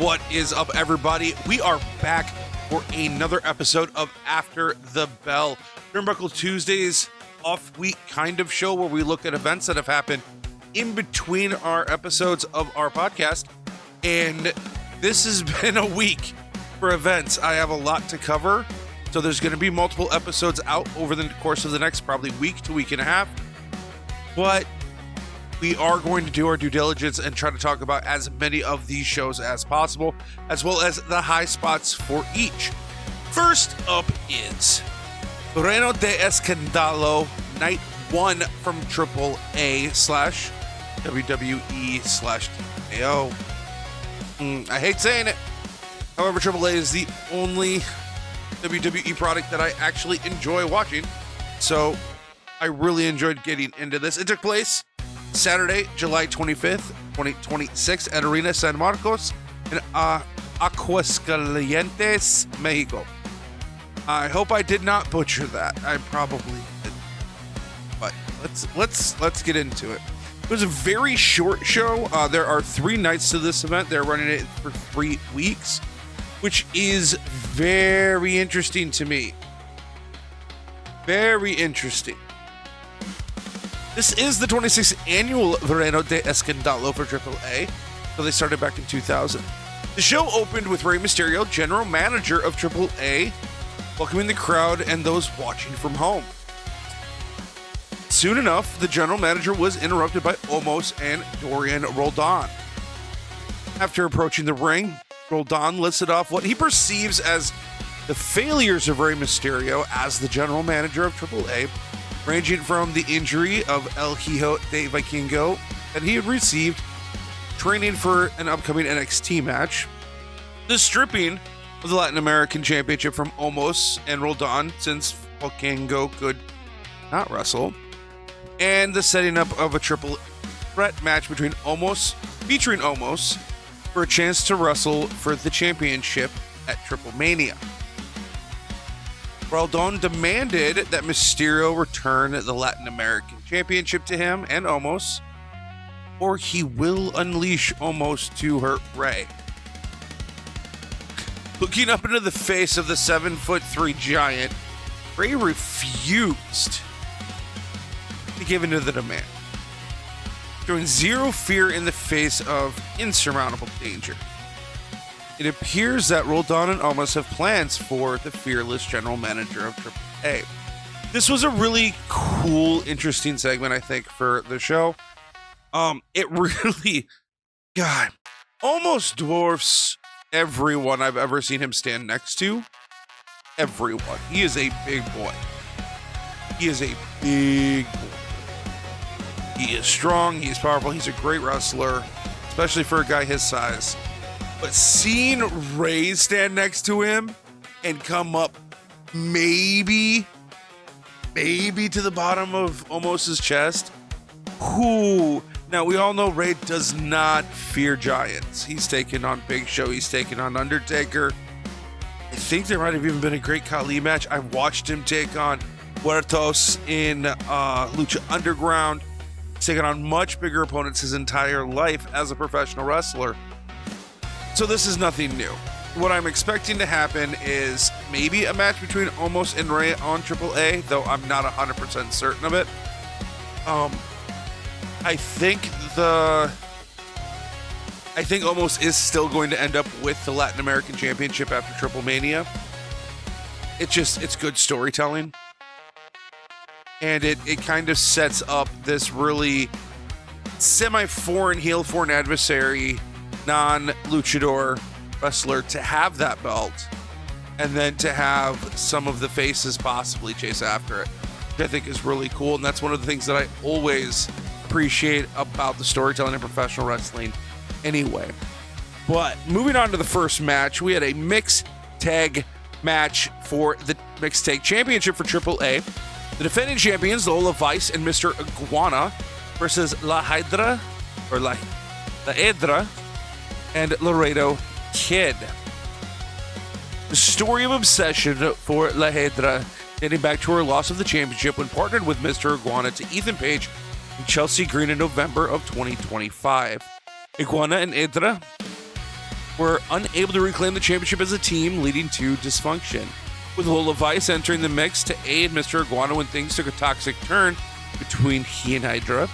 What is up, everybody? We are back for another episode of After the Bell, Turnbuckle Tuesdays off week kind of show where we look at events that have happened in between our episodes of our podcast. And this has been a week for events. I have a lot to cover, so there's going to be multiple episodes out over the course of the next probably week to week and a half. But we are going to do our due diligence and try to talk about as many of these shows as possible, as well as the high spots for each. First up is Verano de Escandalo, Night 1 from AAA / WWE / TKO. I hate saying it. However, AAA is the only WWE product that I actually enjoy watching, so I really enjoyed getting into this. It took place Saturday, July 25th, 2026 at Arena San Marcos in Aguascalientes, Mexico. I hope I did not butcher that. I probably did. But let's get into it. It was a very short show. There are 3 nights to this event. They're running it for 3 weeks, which is very interesting to me. Very interesting. This is the 26th annual Verano de Escandalo for AAA, so they started back in 2000. The show opened with Rey Mysterio, general manager of AAA, welcoming the crowd and those watching from home. Soon enough, the general manager was interrupted by Omos and Dorian Roldan. After approaching the ring, Roldan listed off what he perceives as the failures of Rey Mysterio as the general manager of AAA, ranging from the injury of El Hijo de Vikingo that he had received training for an upcoming NXT match, the stripping of the Latin American Championship from Omos and Roldan since Vikingo could not wrestle, and the setting up of a triple threat match featuring Omos for a chance to wrestle for the championship at Triple Mania. Roldan demanded that Mysterio return the Latin American Championship to him and Omos, or he will unleash Omos to hurt Rey. Looking up into the face of the 7'3" giant, Rey refused to give in to the demand, showing zero fear in the face of insurmountable danger. It appears that Roldan and Omos have plans for the fearless general manager of AAA. This was a really cool, interesting segment, I think, for the show. It really, God, almost dwarfs everyone I've ever seen him stand next to. Everyone. He is a big boy. He is a big boy. He is strong. He is powerful. He's a great wrestler, especially for a guy his size. But seeing Rey stand next to him and come up maybe to the bottom of Omos' chest. Now, we all know Rey does not fear giants. He's taken on Big Show. He's taken on Undertaker. I think there might have even been a Great Khali match. I watched him take on Huertos in Lucha Underground. He's taken on much bigger opponents his entire life as a professional wrestler. So this is nothing new. What I'm expecting to happen is maybe a match between Omos and Rey on AAA, though I'm not 100% certain of it. I think Omos is still going to end up with the Latin American Championship after Triple Mania. It's good storytelling. And it kind of sets up this really semi-foreign heel for an adversary, non-luchador wrestler to have that belt, and then to have some of the faces possibly chase after it, which I think is really cool. And that's one of the things that I always appreciate about the storytelling in professional wrestling anyway. But moving on to the first match, we had a mixed tag match for the mixed tag championship for AAA. The defending champions, Lola Vice and Mr. Iguana, versus La Hydra, or La Hydra, and Laredo Kid. The story of obsession for La Hydra dating back to her loss of the championship when partnered with Mr. Iguana to Ethan Page and Chelsea Green in November of 2025. Iguana and Hydra were unable to reclaim the championship as a team, leading to dysfunction. With Lola Vice entering the mix to aid Mr. Iguana when things took a toxic turn between he and Hydra.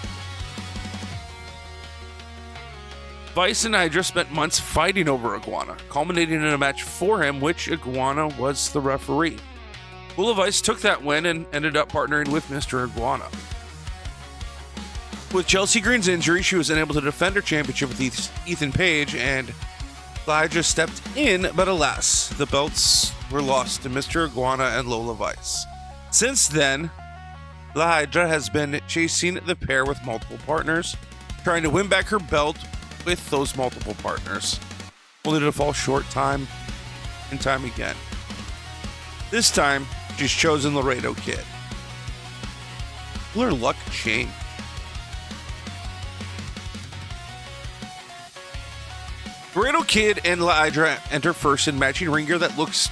Vice and Hydra spent months fighting over Iguana, culminating in a match for him, which Iguana was the referee. Lola Vice took that win and ended up partnering with Mr. Iguana. With Chelsea Green's injury, she was unable to defend her championship with Ethan Page, and Hydra stepped in, but alas, the belts were lost to Mr. Iguana and Lola Vice. Since then, La Hydra has been chasing the pair with multiple partners, trying to win back her belt with those multiple partners, only to fall short time and time again. This time, she's chosen Laredo Kid. Will her luck change? Verano Kid and La Hydra enter first in matching ring gear that looks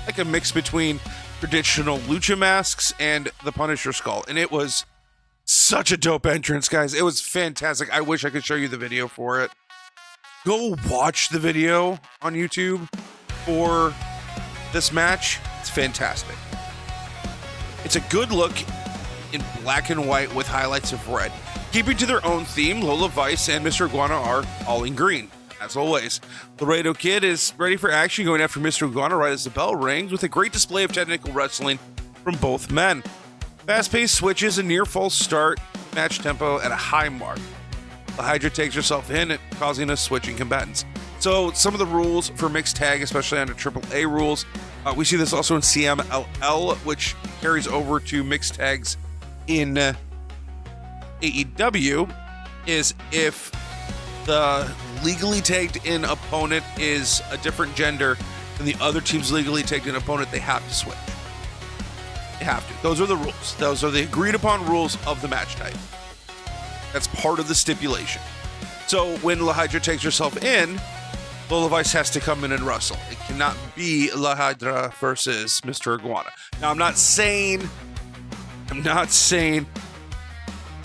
like a mix between traditional lucha masks and the Punisher skull. And it was such a dope entrance, guys. It was fantastic. I wish I could show you the video for it. Go watch the video on YouTube for this match. It's fantastic. It's a good look in black and white with highlights of red. Keeping to their own theme, Lola Vice and Mr. Iguana are all in green. As always, Laredo Kid is ready for action, going after Mr. Iguana right as the bell rings, with a great display of technical wrestling from both men. Fast-paced switches, a near false start, match tempo at a high mark. The Hydra takes herself in, causing a switching combatants. So some of the rules for mixed tag, especially under AAA rules, we see this also in CMLL, which carries over to mixed tags in AEW, is if the legally tagged in opponent is a different gender than the other team's legally tagged in opponent, they have to switch. They have to. Those are the rules. Those are the agreed upon rules of the match type. That's part of the stipulation. So when La Hydra takes herself in, Lola Vice has to come in and wrestle. It cannot be La Hydra versus Mr. Iguana. Now, I'm not saying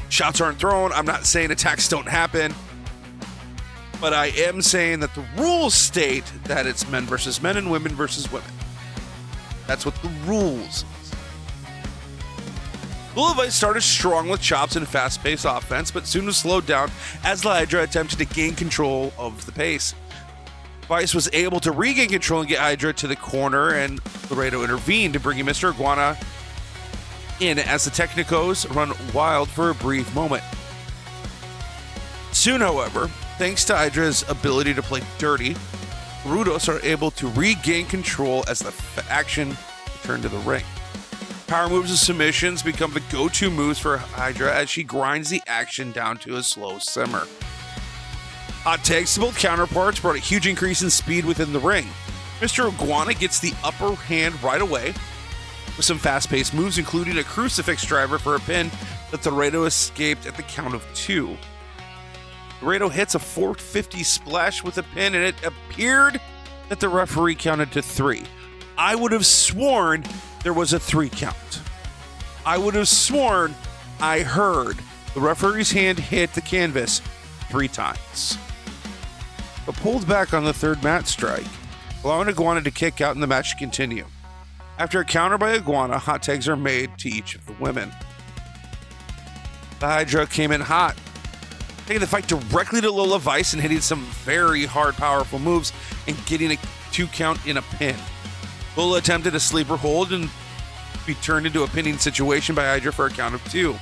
shots aren't thrown. I'm not saying attacks don't happen. But I am saying that the rules state that it's men versus men and women versus women. That's what the rules is. Lola Vice started strong with chops and fast-paced offense, but soon was slowed down as La Hydra attempted to gain control of the pace. Vice was able to regain control and get Hydra to the corner, and Laredo intervened to bring in Mr. Iguana in as the Technicos run wild for a brief moment. Soon, however, thanks to Hydra's ability to play dirty, Rudos are able to regain control as the action return to the ring. Power moves and submissions become the go-to moves for Hydra as she grinds the action down to a slow simmer. Hot tags to both counterparts brought a huge increase in speed within the ring. Mr. Iguana gets the upper hand right away with some fast-paced moves, including a crucifix driver for a pin that Laredo escaped at the count of 2. Laredo hits a 450 splash with a pin, and it appeared that the referee counted to 3. I would have sworn there was a 3 count. I would have sworn I heard the referee's hand hit the canvas 3 times. But pulled back on the third mat strike, allowing Iguana to kick out and the match to continue. After a counter by Iguana, hot tags are made to each of the women. The Hydra came in hot, taking the fight directly to Lola Vice and hitting some very hard, powerful moves and getting a 2 count in a pin. Lola attempted a sleeper hold and be turned into a pinning situation by Hydra for a count of 2.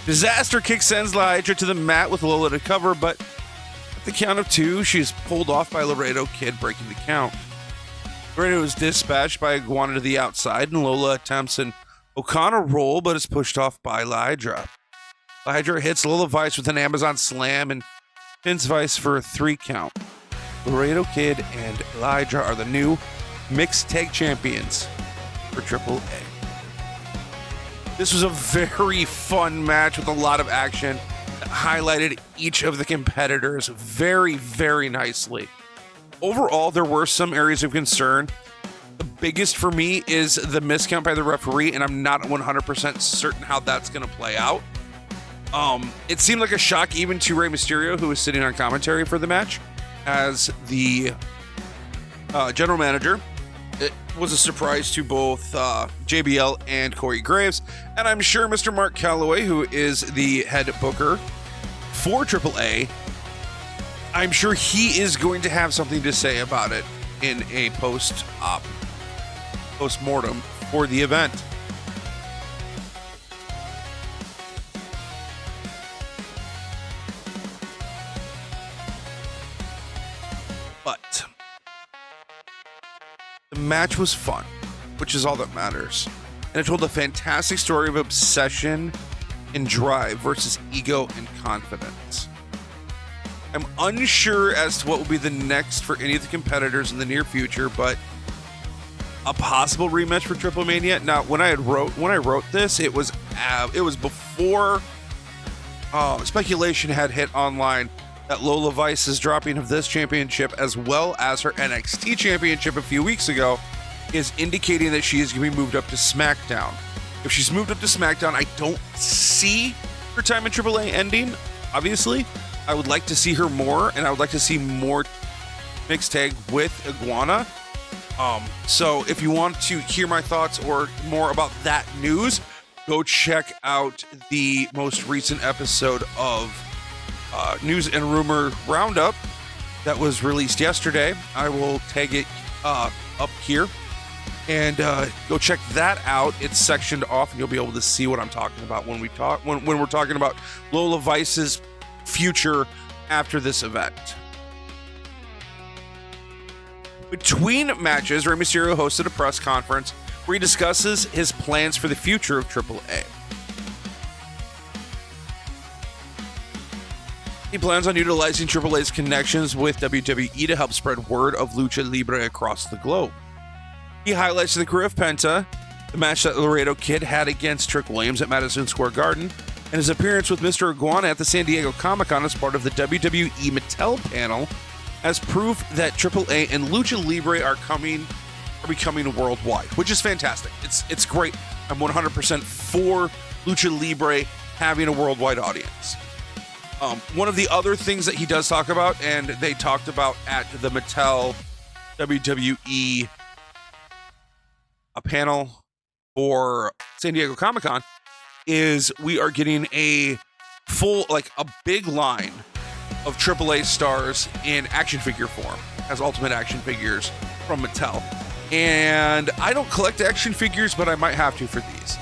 Disaster kick sends La Hydra to the mat with Lola to cover, but at the count of 2, she's pulled off by Laredo Kid, breaking the count. Laredo is dispatched by Iguana to the outside, and Lola attempts an O'Connor roll, but is pushed off by La Hydra. La Hydra hits Lola Vice with an Amazon slam and pins Vice for a 3 count. Laredo Kid and La Hydra are the new mixed tag champions for AAA. This was a very fun match with a lot of action that highlighted each of the competitors very, very nicely. Overall, there were some areas of concern. The biggest for me is the miscount by the referee, and I'm not 100% certain how that's going to play out. It seemed like a shock even to Rey Mysterio, who was sitting on commentary for the match. as the general manager. It was a surprise to both JBL and Corey Graves, and I'm sure Mr. Mark Calloway, who is the head booker for AAA, I'm sure he is going to have something to say about it in a post-mortem for the event. But the match was fun, which is all that matters. And it told a fantastic story of obsession and drive versus ego and confidence. I'm unsure as to what will be the next for any of the competitors in the near future, but a possible rematch for Triple Mania. Now, when I wrote this, it was before speculation had hit online that Lola Vice's dropping of this championship, as well as her NXT championship a few weeks ago, is indicating that she is going to be moved up to SmackDown. If she's moved up to SmackDown, I don't see her time in AAA ending, obviously. I would like to see her more, and I would like to see more mixed tag with Iguana. So if you want to hear my thoughts or more about that news, go check out the most recent episode of News and Rumor Roundup that was released yesterday. I will tag it up here, and go check that out. It's sectioned off, and you'll be able to see what I'm talking about when we're talking about Lola Vice's future after this event. Between matches, Rey Mysterio hosted a press conference where he discusses his plans for the future of AAA. He plans on utilizing AAA's connections with WWE to help spread word of Lucha Libre across the globe. He highlights the career of Penta, the match that Laredo Kid had against Trick Williams at Madison Square Garden, and his appearance with Mr. Iguana at the San Diego Comic-Con as part of the WWE Mattel panel as proof that AAA and Lucha Libre are becoming worldwide, which is fantastic. It's great. I'm 100% for Lucha Libre having a worldwide audience. One of the other things that he does talk about, and they talked about at the Mattel WWE panel for San Diego Comic-Con, is we are getting a big line of AAA stars in action figure form as Ultimate action figures from Mattel. And I don't collect action figures, but I might have to for these.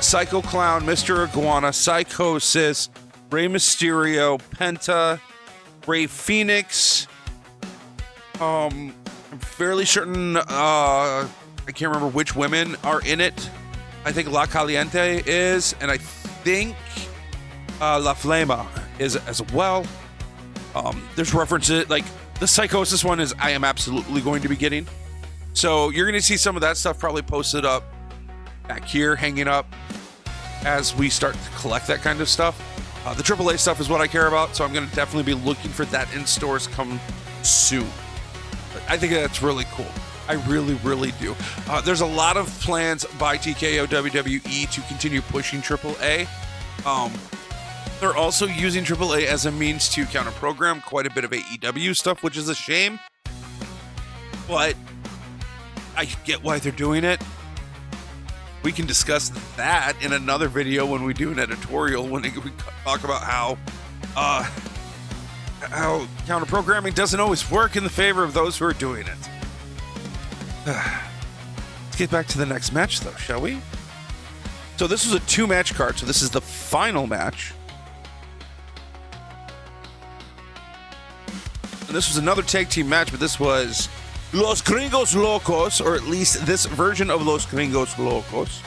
Psycho Clown, Mr. Iguana, Psychosis, Rey Mysterio, Penta, Rey Fenix. I'm fairly certain, I can't remember which women are in it. I think La Caliente is, and I think La Flama is as well. There's references, like the Psychosis one is I am absolutely going to be getting. So you're going to see some of that stuff probably posted up back here, hanging up as we start to collect that kind of stuff. The AAA stuff is what I care about, so I'm going to definitely be looking for that in stores come soon. But I think that's really cool. I really, really do. There's a lot of plans by TKO WWE to continue pushing AAA. They're also using AAA as a means to counter-program quite a bit of AEW stuff, which is a shame. But I get why they're doing it. We can discuss that in another video when we do an editorial, when we talk about how counter-programming doesn't always work in the favor of those who are doing it. Let's get back to the next match, though, shall we? So this was a 2-match card, so this is the final match. And this was another tag team match, but this was Los Gringos Locos, or at least this version of Los Gringos Locos.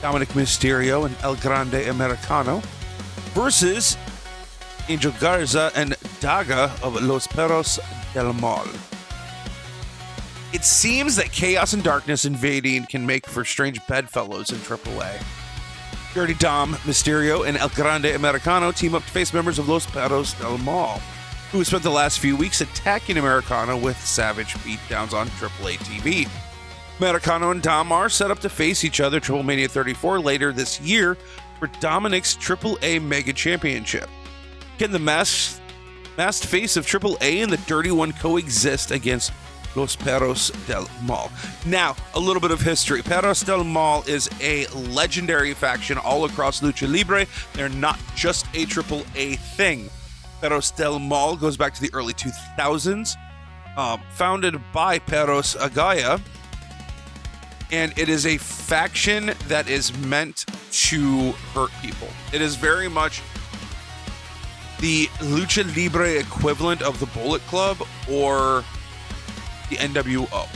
Dominic Mysterio and El Grande Americano versus Angel Garza and Daga of Los Perros del Mal. It seems that chaos and darkness invading can make for strange bedfellows in AAA. Dirty Dom, Mysterio, and El Grande Americano team up to face members of Los Perros del Mal, who spent the last few weeks attacking Americano with savage beatdowns on AAA TV. Americano and Dom are set up to face each other Triple Mania 34 later this year for Dominic's AAA Mega Championship. Can the Masked Masked face of AAA and the Dirty One coexist against Los Perros del Mal. Now, a little bit of history. Perros del Mal is a legendary faction all across Lucha Libre. They're not just a AAA thing. Perros del Mal goes back to the early 2000s, founded by Perros Agaya, and it is a faction that is meant to hurt people. It is very much the Lucha Libre equivalent of the Bullet Club or the NWO.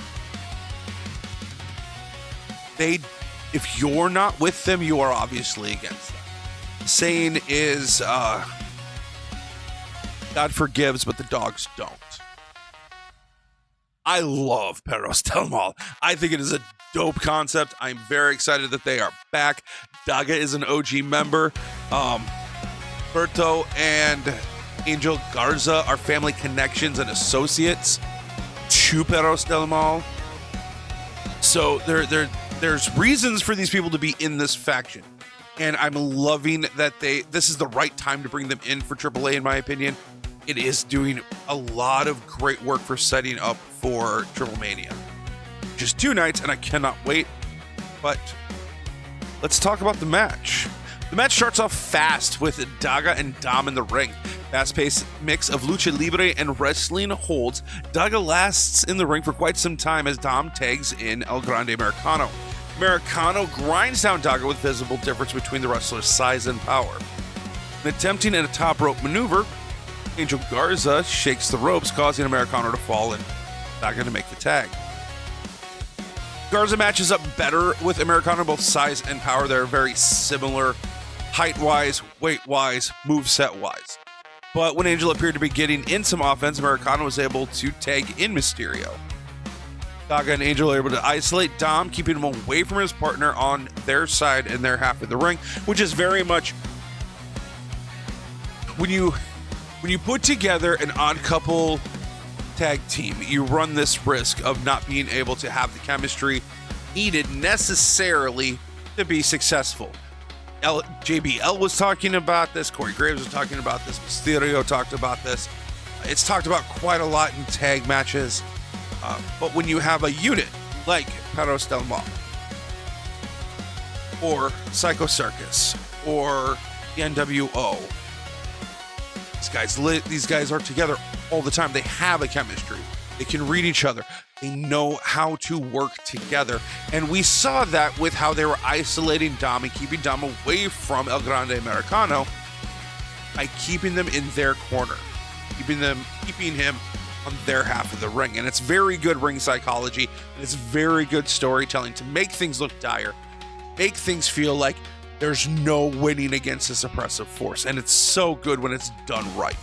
If you're not with them, you are obviously against them. The saying is, God forgives, but the dogs don't. I love Perros del Mal. I think it is a dope concept. I'm very excited that they are back. Daga is an OG member. Berto and Angel Garza are family connections and associates to Perros del Mal. So there's reasons for these people to be in this faction. And I'm loving that this is the right time to bring them in for AAA, in my opinion. It is doing a lot of great work for setting up for Triple Mania. Just 2 nights, and I cannot wait. But let's talk about the match. The match starts off fast with Daga and Dom in the ring. Fast-paced mix of Lucha Libre and wrestling holds. Daga lasts in the ring for quite some time as Dom tags in El Grande Americano. Americano grinds down Daga with visible difference between the wrestler's size and power. In attempting a top rope maneuver, Angel Garza shakes the ropes, causing Americano to fall and Daga to make the tag. Garza matches up better with Americano, both size and power. They're very similar height-wise, weight-wise, moveset-wise. But when Angel appeared to be getting in some offense, Americano was able to tag in Mysterio. Daga and Angel are able to isolate Dom, keeping him away from his partner on their side and their half of the ring, which is very much when you put together an odd couple tag team, you run this risk of not being able to have the chemistry needed necessarily to be successful. JBL was talking about this, Corey Graves was talking about this, Mysterio talked about this. It's talked about quite a lot in tag matches, but when you have a unit like Perros del Mal or Psycho Circus or the NWO, these guys are together all the time. They have a chemistry. They can read each other. They know how to work together. And we saw that with how they were isolating Dom and keeping Dom away from El Grande Americano by keeping them in their corner, keeping him on their half of the ring. And it's very good ring psychology, and it's very good storytelling to make things look dire, make things feel like there's no winning against this oppressive force. And it's so good when it's done right.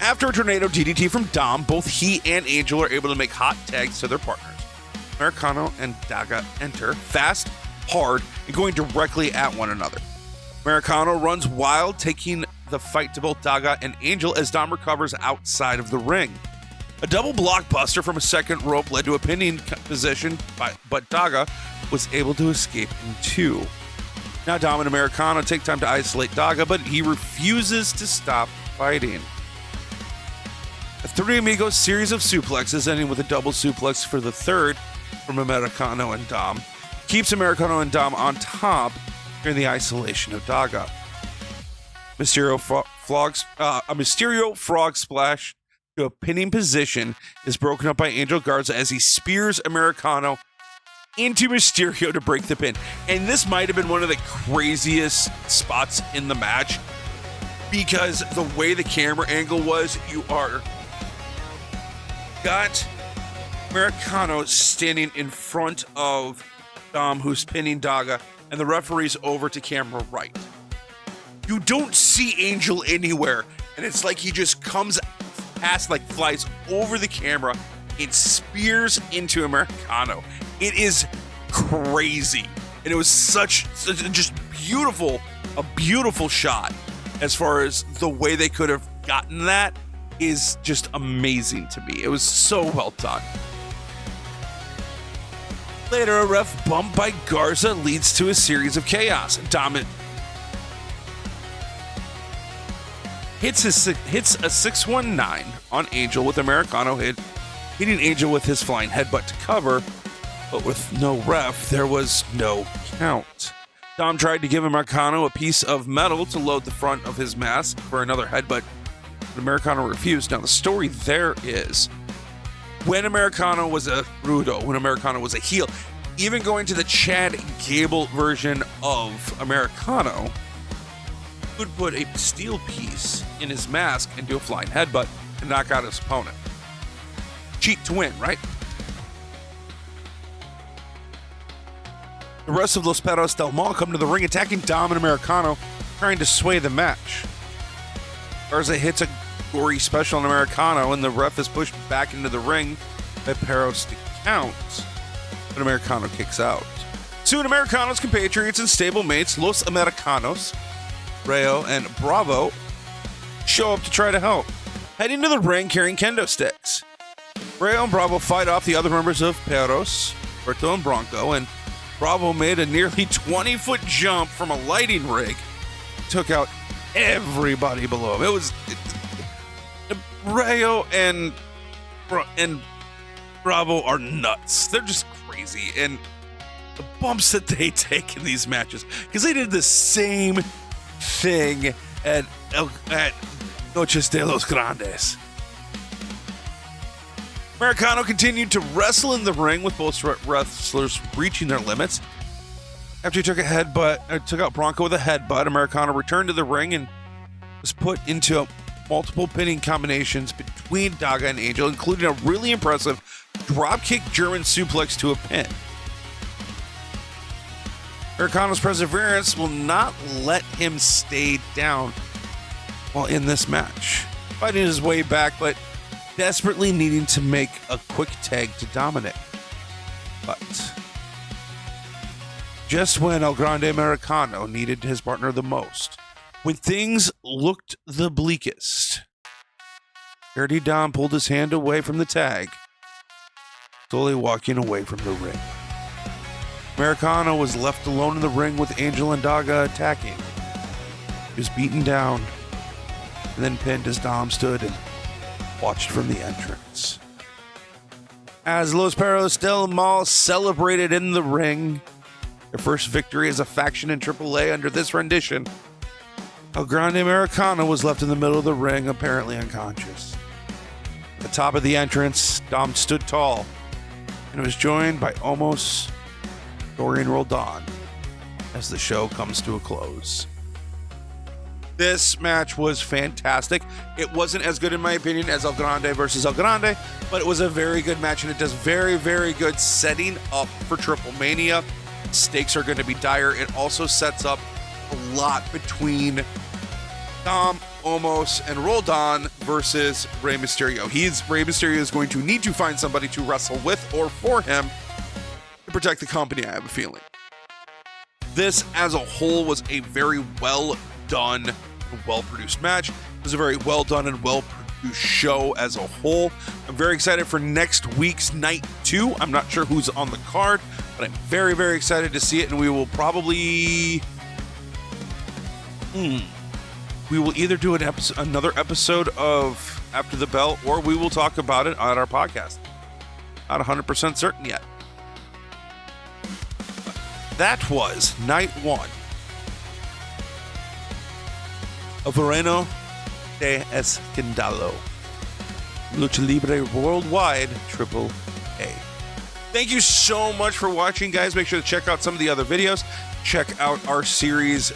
After a tornado DDT from Dom, both he and Angel are able to make hot tags to their partners. Americano and Daga enter fast, hard, and going directly at one another. Americano runs wild, taking the fight to both Daga and Angel as Dom recovers outside of the ring. A double blockbuster from a second rope led to a pinning position, but Daga was able to escape in 2. Now Dom and Americano take time to isolate Daga, but he refuses to stop fighting. A Three Amigos series of suplexes, ending with a double suplex for the third from Americano and Dom, keeps Americano and Dom on top during the isolation of Daga. A Mysterio frog splash to a pinning position is broken up by Angel Garza as he spears Americano into Mysterio to break the pin. And this might have been one of the craziest spots in the match because the way the camera angle was, got Americano standing in front of Dom, who's pinning Daga, and the referee's over to camera right. You don't see Angel anywhere, and it's like he just comes past, like flies over the camera and spears into Americano. It is crazy, and it was such just a beautiful shot. As far as the way they could have gotten that is just amazing to me. It was so well done. Later, a ref bump by Garza leads to a series of chaos. hits a 619 on Angel with Americano hitting Angel with his flying headbutt to cover, but with no ref, there was no count. Dom tried to give Americano a piece of metal to load the front of his mask for another headbutt, but Americano refused. Now, the story there is, when Americano was a rudo, when Americano was a heel, even going to the Chad Gable version of Americano, would put a steel piece in his mask and do a flying headbutt and knock out his opponent. Cheat to win, right? The rest of Los Perros del Mal come to the ring, attacking Dom and Americano, trying to sway the match. Garza hits a gory special on Americano, and the ref is pushed back into the ring by Perros to count, but Americano kicks out. Soon, Americano's compatriots and stablemates, Los Americanos, Rayo, and Bravo, show up to try to help, heading to the ring carrying kendo sticks. Rayo and Bravo fight off the other members of Perros, Berto and Bronco, and Bravo made a nearly 20-foot jump from a lighting rig, took out everybody below him. It was Rayo and Bravo are nuts. They're just crazy, and the bumps that they take in these matches, because they did the same thing at Noches de los Grandes. Americano continued to wrestle in the ring with both wrestlers reaching their limits. After he took out Bronco with a headbutt, Americano returned to the ring and was put into multiple pinning combinations between Daga and Angel, including a really impressive dropkick German suplex to a pin. Americano's perseverance will not let him stay down while in this match, fighting his way back, but desperately needing to make a quick tag to dominate. But just when El Grande Americano needed his partner the most, when things looked the bleakest, Dirty Dom pulled his hand away from the tag, slowly walking away from the ring. Americano was left alone in the ring with Angel and Daga attacking. He was beaten down and then pinned as Dom stood and watched from the entrance. As Los Perros del Mal celebrated in the ring, their first victory as a faction in AAA under this rendition, El Grande Americano was left in the middle of the ring, apparently unconscious. At the top of the entrance, Dom stood tall and was joined by Omos, Dorian Roldan, as the show comes to a close. This match was fantastic. It wasn't as good, in my opinion, as El Grande versus El Grande, but it was a very good match, and it does very, very good setting up for Triple Mania. Stakes are going to be dire. It also sets up a lot between Dom, Omos, and Roldan versus Rey Mysterio. Rey Mysterio is going to need to find somebody to wrestle with or for him to protect the company, I have a feeling. This, as a whole, was a very well done and well-produced match. It was a very well done and well-produced show as a whole. I'm very excited for next week's night 2. I'm not sure who's on the card, but I'm very, very excited to see it, and we will probably we will either do another episode of After the Bell, or we will talk about it on our podcast. Not 100% certain yet. That was night 1 of Verano de Escandalo, Lucha Libre Worldwide Triple A. Thank you so much for watching, guys. Make sure to check out some of the other videos. Check out our series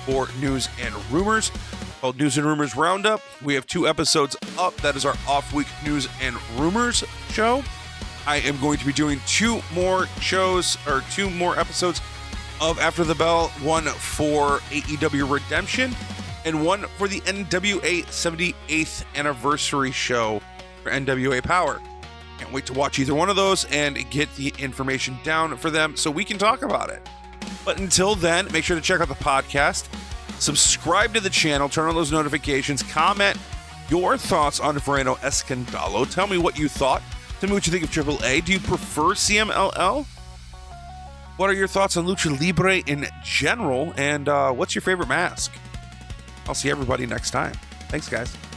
for news and rumors called News and Rumors Roundup. We have 2 episodes up. That is our off-week news and rumors show. I am going to be doing 2 more shows, or 2 more episodes of After the Bell, one for AEW Redemption and one for the NWA 78th anniversary show for NWA Power. Can't wait to watch either one of those and get the information down for them so we can talk about it. But until then, make sure to check out the podcast, subscribe to the channel, turn on those notifications, comment your thoughts on Verano Escandalo. Tell me what you thought. Tell me what you think of AAA. Do you prefer CMLL? What are your thoughts on Lucha Libre in general? And what's your favorite mask? I'll see everybody next time. Thanks, guys.